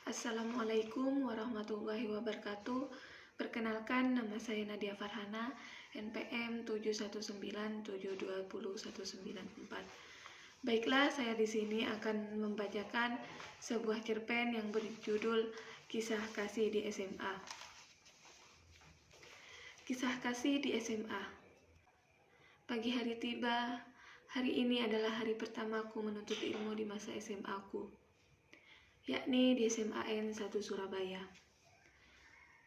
Assalamualaikum warahmatullahi wabarakatuh. Perkenalkan, nama saya Nadia Farhana, NPM 719720194. Baiklah, saya di sini akan membacakan sebuah cerpen yang berjudul Kisah Kasih di SMA. Kisah Kasih di SMA. Pagi hari tiba. Hari ini adalah hari pertamaku menuntut ilmu di masa SMA ku, yakni di SMAN 1 Surabaya.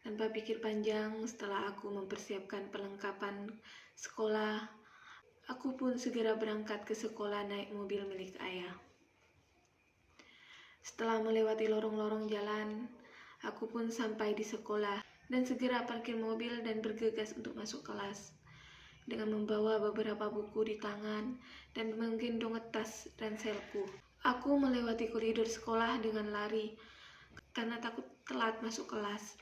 Tanpa pikir panjang, setelah aku mempersiapkan perlengkapan sekolah, aku pun segera berangkat ke sekolah naik mobil milik ayah. Setelah melewati lorong-lorong jalan, aku pun sampai di sekolah dan segera parkir mobil dan bergegas untuk masuk kelas. Dengan membawa beberapa buku di tangan dan menggendong tas ranselku, aku melewati koridor sekolah dengan lari karena takut telat masuk kelas.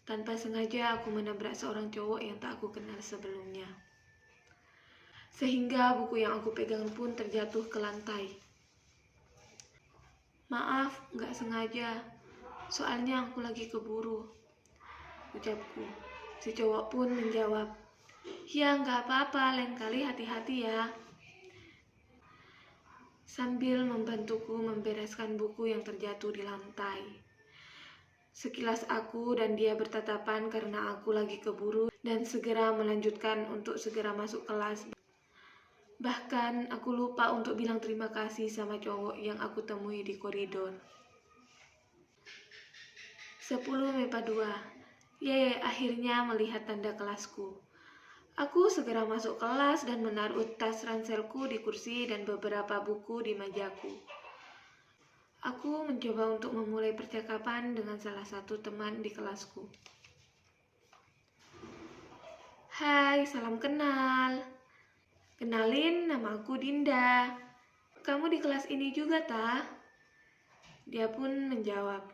Tanpa sengaja aku menabrak seorang cowok yang tak aku kenal sebelumnya, sehingga buku yang aku pegang pun terjatuh ke lantai. Maaf, nggak sengaja, soalnya aku lagi keburu, ucapku. Si cowok pun menjawab, "Ya nggak apa-apa, lain kali hati-hati ya," sambil membantuku membereskan buku yang terjatuh di lantai. Sekilas aku dan dia bertatapan karena aku lagi keburu dan segera melanjutkan untuk segera masuk kelas. Bahkan aku lupa untuk bilang terima kasih sama cowok yang aku temui di koridor. 10 MIPA 2. Yeay, akhirnya melihat tanda kelasku. Aku segera masuk kelas dan menaruh tas ranselku di kursi dan beberapa buku di mejaku. Aku mencoba untuk memulai percakapan dengan salah satu teman di kelasku. "Hai, salam kenal. Kenalin, nama aku Dinda. Kamu di kelas ini juga, ta?" Dia pun menjawab,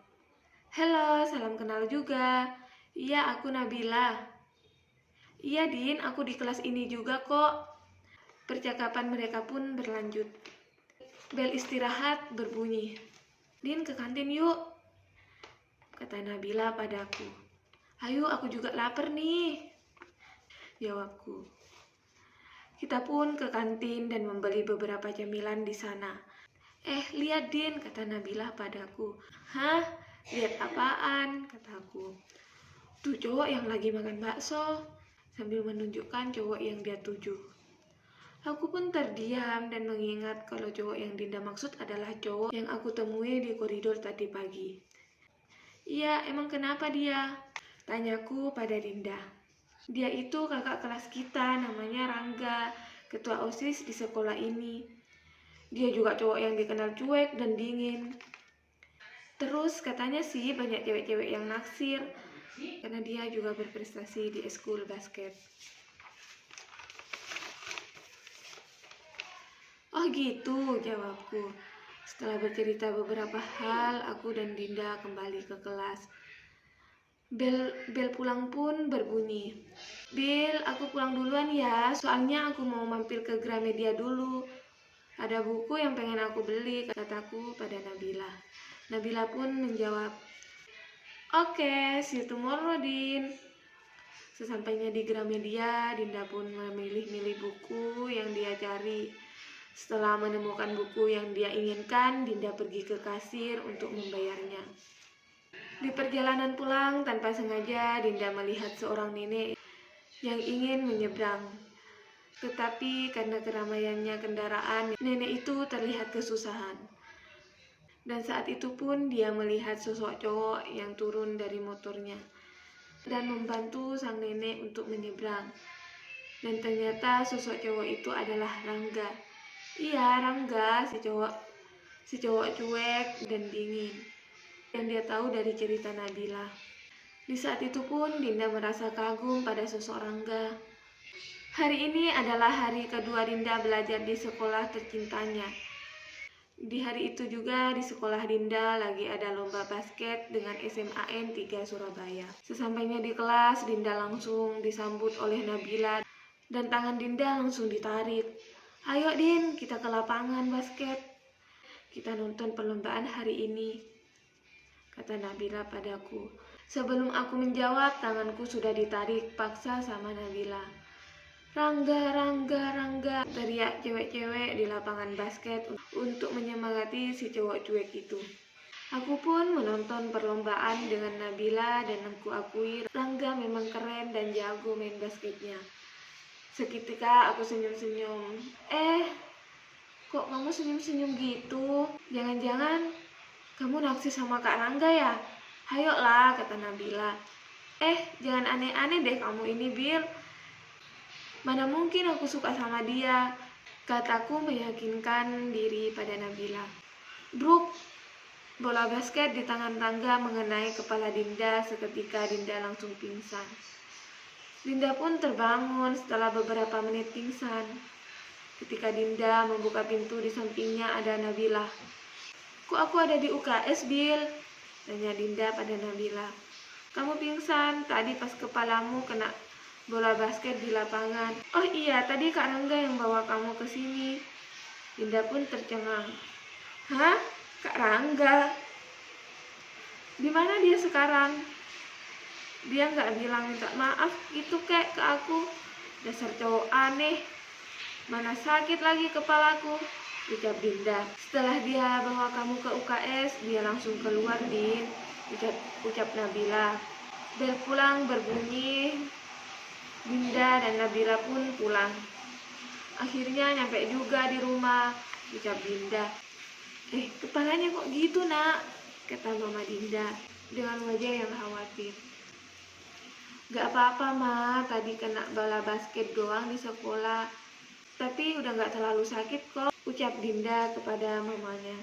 "Halo, salam kenal juga. Iya, aku Nabila." "Iya, Din, aku di kelas ini juga kok." Percakapan mereka pun berlanjut. Bel istirahat berbunyi. "Din, ke kantin yuk," kata Nabila padaku. "Ayo, aku juga lapar nih," jawabku. Kita pun ke kantin dan membeli beberapa camilan di sana. Lihat Din," kata Nabila padaku. "Hah? Lihat apaan?" kataku. "Tuh cowok yang lagi makan bakso," sambil menunjukkan cowok yang dia tuju. Aku pun terdiam dan mengingat kalau cowok yang Dinda maksud adalah cowok yang aku temui di koridor tadi pagi. "Iya, emang kenapa dia?" tanyaku pada Dinda. "Dia itu kakak kelas kita, namanya Rangga, ketua OSIS di sekolah ini. Dia juga cowok yang dikenal cuek dan dingin. Terus katanya sih banyak cewek-cewek yang naksir, karena dia juga berprestasi di eskul basket." "Oh gitu," jawabku. Setelah bercerita beberapa hal, aku dan Dinda kembali ke kelas. Bel pulang pun berbunyi. "Bil, aku pulang duluan ya, soalnya aku mau mampir ke Gramedia dulu. Ada buku yang pengen aku beli," kataku pada Nabila. Nabila pun menjawab, "Oke, see you tomorrow, Din." Sesampainya di Gramedia, Dinda pun memilih-milih buku yang dia cari. Setelah menemukan buku yang dia inginkan, Dinda pergi ke kasir untuk membayarnya. Di perjalanan pulang, tanpa sengaja Dinda melihat seorang nenek yang ingin menyeberang. Tetapi karena keramaiannya kendaraan, nenek itu terlihat kesusahan. Dan saat itu pun dia melihat sosok cowok yang turun dari motornya dan membantu sang nenek untuk menyeberang. Dan ternyata sosok cowok itu adalah Rangga. Iya, Rangga, si cowok cuek dan dingin yang dia tahu dari cerita Nabila. Di saat itu pun Dinda merasa kagum pada sosok Rangga. Hari ini adalah hari kedua Dinda belajar di sekolah tercintanya. Di hari itu juga di sekolah Dinda lagi ada lomba basket dengan SMAN 3 Surabaya. Sesampainya di kelas, Dinda langsung disambut oleh Nabila dan tangan Dinda langsung ditarik. "Ayo Din, kita ke lapangan basket. Kita nonton perlombaan hari ini." kata Nabila padaku. Sebelum aku menjawab, tanganku sudah ditarik paksa sama Nabila. Rangga, Rangga, Rangga, teriak cewek-cewek di lapangan basket untuk menyemangati si cowok cuek itu. Aku pun menonton perlombaan dengan Nabila dan aku akui Rangga memang keren dan jago main basketnya. Seketika aku senyum-senyum. Kok kamu senyum-senyum gitu? Jangan-jangan kamu naksir sama Kak Rangga ya? Hayoklah, kata Nabila. Jangan aneh-aneh deh kamu ini, Bil. Mana mungkin aku suka sama dia, kataku meyakinkan diri pada Nabila. Bruk, bola basket di tangan Rangga mengenai kepala Dinda, seketika Dinda langsung pingsan. Dinda pun terbangun setelah beberapa menit pingsan. Ketika Dinda membuka pintu, di sampingnya ada Nabila. Kok aku ada di UKS, Bil? Tanya Dinda pada Nabila. Kamu pingsan tadi pas kepalamu kena bola basket di lapangan. Oh iya, tadi Kak Rangga yang bawa kamu ke sini. Dinda pun tercengang. Hah? Kak Rangga? Di mana dia sekarang? Dia nggak bilang minta maaf gitu kek ke aku. Dasar cowok aneh. Mana sakit lagi kepalaku, ucap Dinda. Setelah dia bawa kamu ke UKS, dia langsung keluar, Din, ucap Nabila. Bel pulang berbunyi. Dinda dan Nabila pun pulang. Akhirnya nyampe juga di rumah, ucap Dinda. Kepalanya kok gitu, Nak? Kata Mama Dinda dengan wajah yang khawatir. Gak apa-apa, Ma, tadi kena bola basket doang di sekolah. Tapi udah gak terlalu sakit kok, ucap Dinda kepada mamanya.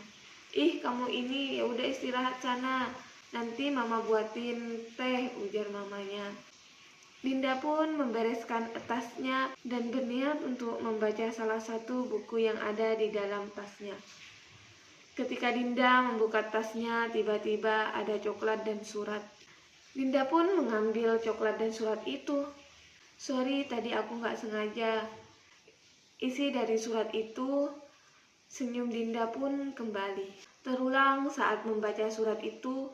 Kamu ini ya udah istirahat sana. Nanti Mama buatin teh, ujar mamanya. Dinda pun membereskan tasnya dan berniat untuk membaca salah satu buku yang ada di dalam tasnya. Ketika Dinda membuka tasnya, tiba-tiba ada coklat dan surat. Dinda pun mengambil coklat dan surat itu. Sorry, tadi aku gak sengaja. Isi dari surat itu, senyum Dinda pun kembali. Terulang saat membaca surat itu.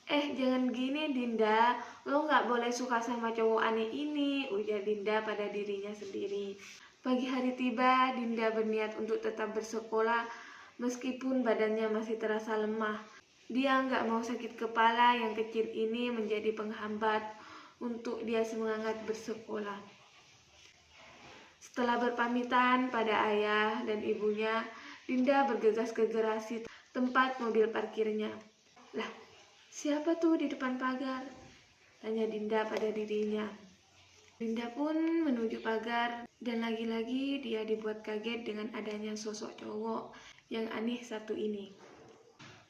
Jangan gini Dinda, lo gak boleh suka sama cowok aneh ini, ujar Dinda pada dirinya sendiri. Pagi hari tiba, Dinda berniat untuk tetap bersekolah meskipun badannya masih terasa lemah. Dia gak mau sakit kepala yang kecil ini menjadi penghambat untuk dia semangat bersekolah. Setelah berpamitan pada ayah dan ibunya, Dinda bergegas ke garasi tempat mobil parkirnya. Lah, siapa tuh di depan pagar? Tanya Dinda pada dirinya. Dinda pun menuju pagar dan lagi-lagi dia dibuat kaget dengan adanya sosok cowok yang aneh satu ini.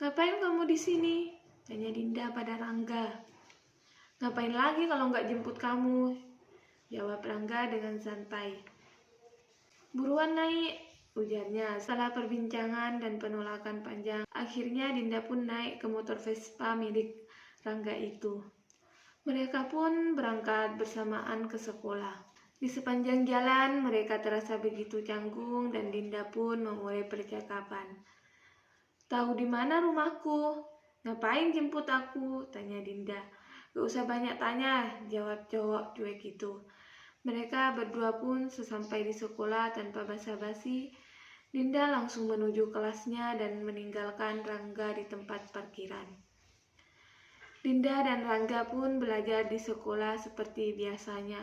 Ngapain kamu di sini? Tanya Dinda pada Rangga. Ngapain lagi kalau nggak jemput kamu? Jawab Rangga dengan santai. Buruan naik, ujarnya. Setelah perbincangan dan penolakan panjang, akhirnya Dinda pun naik ke motor Vespa milik Rangga itu. Mereka pun berangkat bersamaan ke sekolah. Di sepanjang jalan mereka terasa begitu canggung dan Dinda pun memulai percakapan. Tahu di mana rumahku? Ngapain jemput aku? Tanya Dinda. Gak usah banyak tanya, jawab cowok cuek itu. Mereka berdua pun sesampai di sekolah tanpa basa-basi, Dinda langsung menuju kelasnya dan meninggalkan Rangga di tempat parkiran. Dinda dan Rangga pun belajar di sekolah seperti biasanya.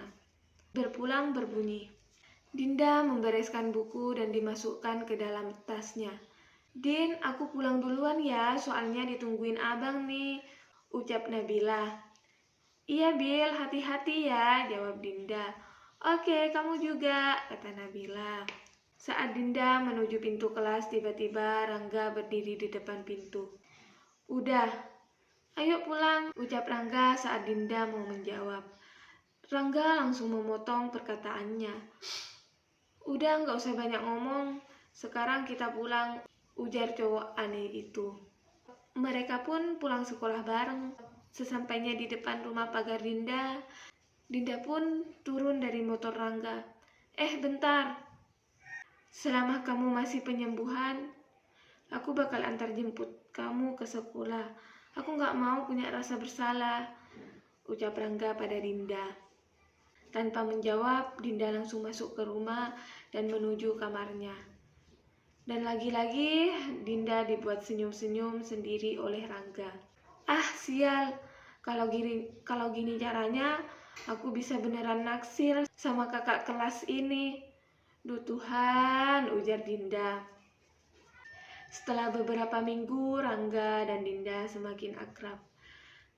Berpulang berbunyi. Dinda membereskan buku dan dimasukkan ke dalam tasnya. Din, aku pulang duluan ya, soalnya ditungguin abang nih, ucap Nabila. Iya Bil, hati-hati ya, jawab Dinda. Oke, kamu juga, kata Nabila. Saat Dinda menuju pintu kelas, tiba-tiba Rangga berdiri di depan pintu. Udah, ayo pulang, ucap Rangga saat Dinda mau menjawab. Rangga langsung memotong perkataannya. Udah, gak usah banyak ngomong, sekarang kita pulang, ujar cowok aneh itu. Mereka pun pulang sekolah bareng. Sesampainya di depan rumah pagar Dinda, Dinda pun turun dari motor Rangga. Bentar. Selama kamu masih penyembuhan, aku bakal antar jemput kamu ke sekolah. Aku nggak mau punya rasa bersalah, ucap Rangga pada Dinda. Tanpa menjawab, Dinda langsung masuk ke rumah dan menuju kamarnya. Dan lagi-lagi Dinda dibuat senyum-senyum sendiri oleh Rangga. Ah, sial. Kalau gini caranya, aku bisa beneran naksir sama kakak kelas ini. Duh Tuhan, ujar Dinda. Setelah beberapa minggu, Rangga dan Dinda semakin akrab.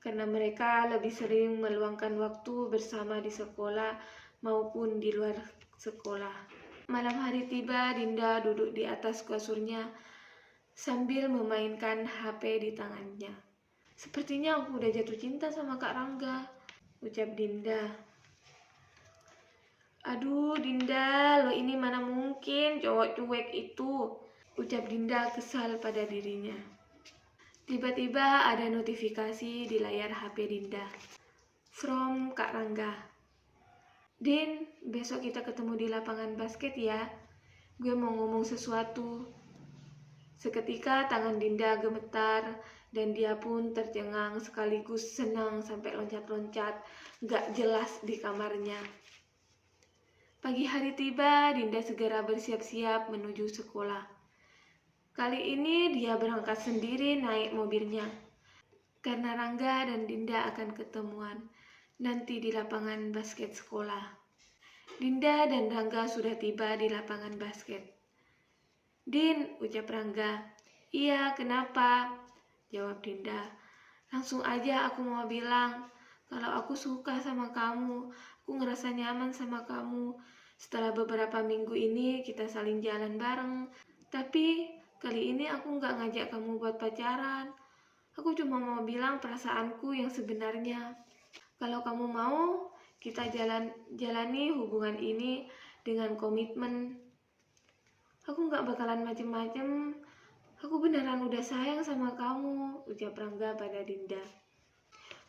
Karena mereka lebih sering meluangkan waktu bersama di sekolah maupun di luar sekolah. Malam hari tiba, Dinda duduk di atas kasurnya sambil memainkan HP di tangannya. Sepertinya aku udah jatuh cinta sama Kak Rangga, ucap Dinda. Aduh Dinda, lo ini mana mungkin cowok cuek itu, ucap Dinda kesal pada dirinya. Tiba-tiba ada notifikasi di layar HP Dinda. From Kak Rangga. Din, besok kita ketemu di lapangan basket ya. Gue mau ngomong sesuatu. Seketika tangan Dinda gemetar dan dia pun tercengang sekaligus senang sampai loncat-loncat gak jelas di kamarnya. Pagi hari tiba, Dinda segera bersiap-siap menuju sekolah. Kali ini dia berangkat sendiri naik mobilnya, karena Rangga dan Dinda akan ketemuan nanti di lapangan basket sekolah. Dinda dan Rangga sudah tiba di lapangan basket. Din, ucap Rangga. Iya, kenapa? Jawab Dinda. Langsung aja aku mau bilang, kalau aku suka sama kamu, aku ngerasa nyaman sama kamu. Setelah beberapa minggu ini kita saling jalan bareng, tapi kali ini aku nggak ngajak kamu buat pacaran. Aku cuma mau bilang perasaanku yang sebenarnya. Kalau kamu mau, kita jalani hubungan ini dengan komitmen. Aku nggak bakalan macem-macem. Aku beneran udah sayang sama kamu, ucap Rangga pada Dinda.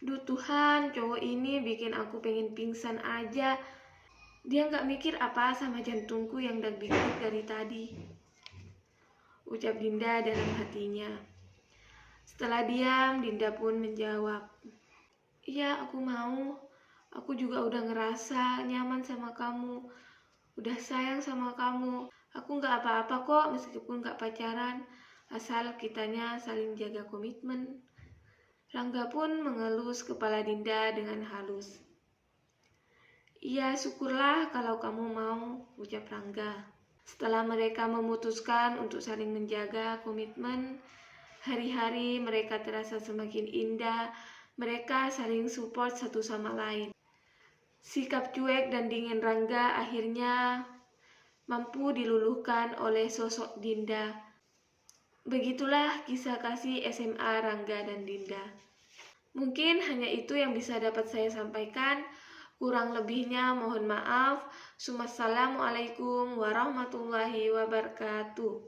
Duh Tuhan, cowok ini bikin aku pengen pingsan aja. Dia nggak mikir apa sama jantungku yang deg-degan dari tadi, ucap Dinda dalam hatinya. Setelah diam, Dinda pun menjawab, iya aku mau. Aku juga udah ngerasa nyaman sama kamu, udah sayang sama kamu. Aku nggak apa-apa kok meskipun nggak pacaran, asal kitanya saling jaga komitmen. Rangga pun mengelus kepala Dinda dengan halus. Iya, syukurlah kalau kamu mau, ucap Rangga. Setelah mereka memutuskan untuk saling menjaga komitmen, hari-hari mereka terasa semakin indah. Mereka saling support satu sama lain. Sikap cuek dan dingin Rangga akhirnya mampu diluluhkan oleh sosok Dinda. Begitulah kisah kasih SMA Rangga dan Dinda. Mungkin hanya itu yang bisa dapat saya sampaikan. Kurang lebihnya mohon maaf. Wassalamualaikum warahmatullahi wabarakatuh.